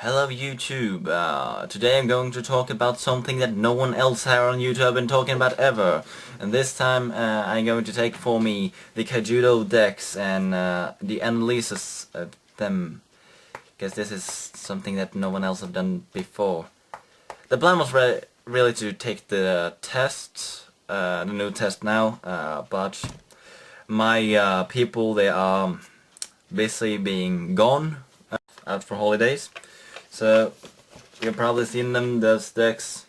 Hello YouTube, today I'm going to talk about something that no one else here on YouTube have been talking about ever. And this time I'm going to take for me the Kaijudo decks and the analysis of them. Because this is something that no one else have done before. The plan was really to take the test, the new test now, but my people, they are busy being gone out for holidays. So you've probably seen them, those decks.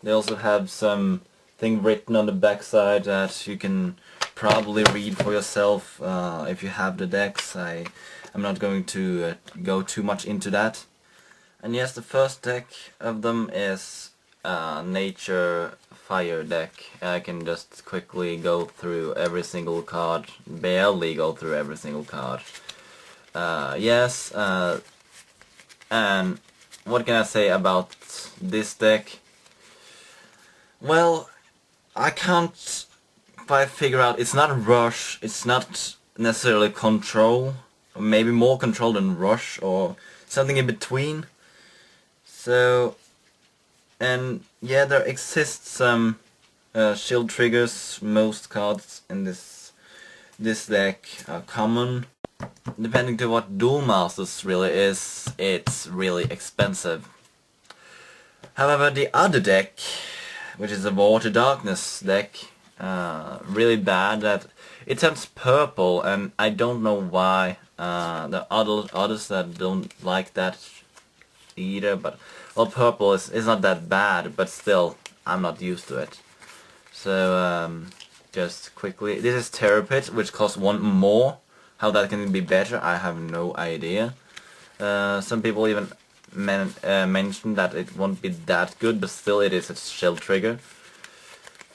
They also have something written on the backside that you can probably read for yourself if you have the decks. I'm not going to go too much into that. And yes, the first deck of them is Nature Fire deck. I can just quickly go through every single card, barely go through every single card. And what can I say about this deck? Well, I can't quite figure out. It's not Rush, it's not necessarily Control, or maybe more Control than Rush, or something in between. So, and yeah, there exists some shield triggers. Most cards in this deck are common. Depending to what Duel Masters really is, it's really expensive. However, the other deck, which is a Water Darkness deck, really bad that it turns purple, and I don't know why. The others that don't like that either, but well, purple is not that bad, but still, I'm not used to it. So just quickly, this is Terrapit, which costs 1 more. How that can be better, I have no idea. Some people even mentioned that it won't be that good, but still it is a shell trigger.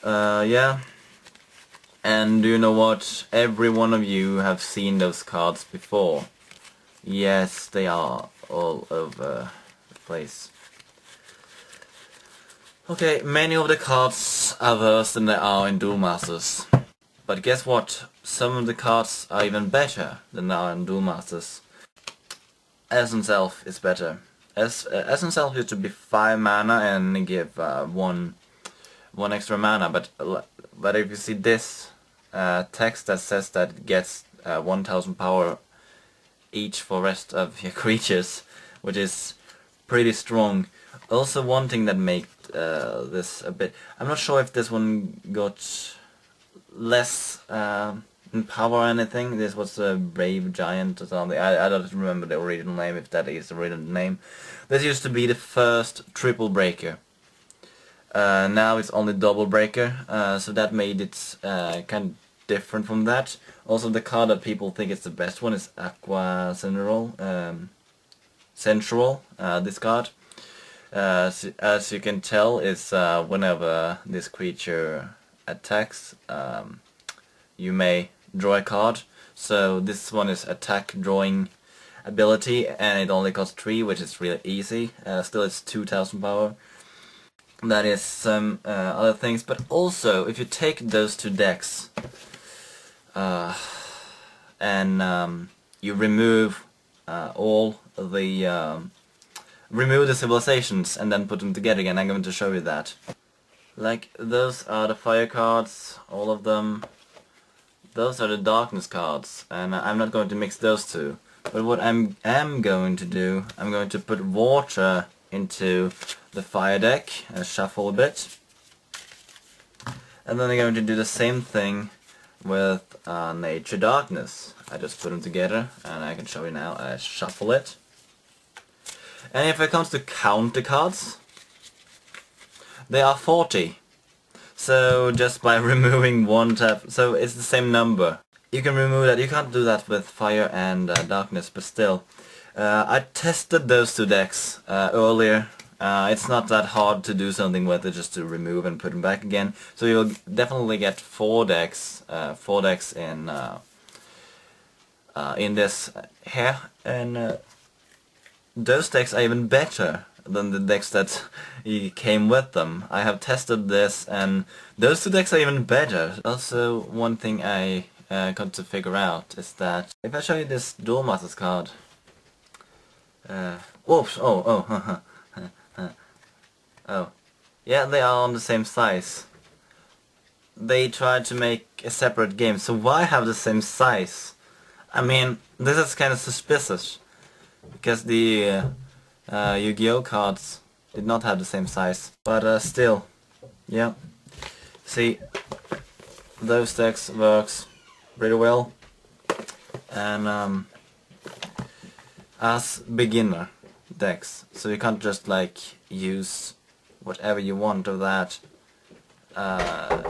Yeah. And do you know what? Every one of you have seen those cards before. Yes, they are all over the place. Okay, many of the cards are worse than they are in Duel Masters. But guess what? Some of the cards are even better than they are in Duel Masters. Essence Elf is better. Essence Elf used to be 5 mana and give one extra mana, but if you see this text that says that it gets 1000 power each for rest of your creatures, which is pretty strong. Also, one thing that made this a bit... I'm not sure if this one got less in power or anything. This was a Brave Giant or something. I don't remember the original name, if that is the original name. This used to be the first triple breaker. Now it's only double breaker, so that made it kind of different from that. Also, the card that people think is the best one is Aqua Central. This card. As you can tell, is whenever this creature attacks, you may draw a card. So this one is attack drawing ability, and it only costs 3, which is really easy. Still, it's 2000 power. That is some other things, but also if you take those 2 decks and you remove all the remove the civilizations and then put them together again, I'm going to show you that. Like, those are the fire cards, all of them. Those are the darkness cards, and I'm not going to mix those two. But what I am going to do, I'm going to put water into the fire deck and shuffle a bit. And then I'm going to do the same thing with Nature Darkness. I just put them together, and I can show you now. I shuffle it. And if it comes to counter cards, they are 40. So just by removing one tap, so it's the same number. You can remove that. You can't do that with fire and darkness, but still. I tested those 2 decks earlier. It's not that hard to do something with it, just to remove and put them back again. So you'll definitely get 4 decks in this here, and those decks are even better than the decks that came with them. I have tested this, and those 2 decks are even better. Also, one thing I got to figure out is that if I show you this Duel Masters card, Oops, oh. Yeah, they are on the same size. They tried to make a separate game, so why have the same size? I mean, this is kind of suspicious, because the Yu-Gi-Oh cards did not have the same size. But still, yeah. See, those decks works pretty well. And as beginner decks, so you can't just like use whatever you want of that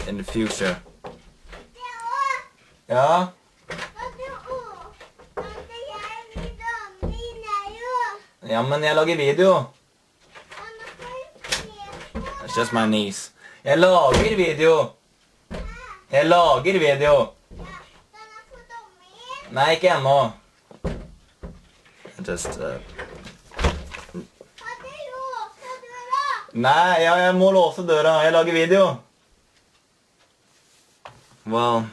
in the future. Ja? Ja, men jeg lager video. It's just my niece. Jeg lager video. Jeg lager video. Nei, ikke ennå. Just Nei, jeg må låse døra. Jeg lager video. Well.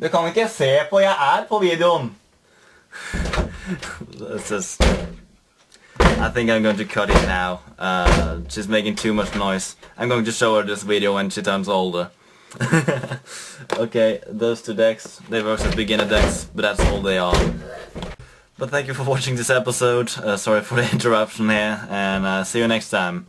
Du kan ikke se på. Jeg er på videoen. It's just... I think I'm going to cut it now. She's making too much noise. I'm going to show her this video when she turns older. Okay, those two decks, they work as beginner decks, but that's all they are. But thank you for watching this episode. Sorry for the interruption here, and see you next time.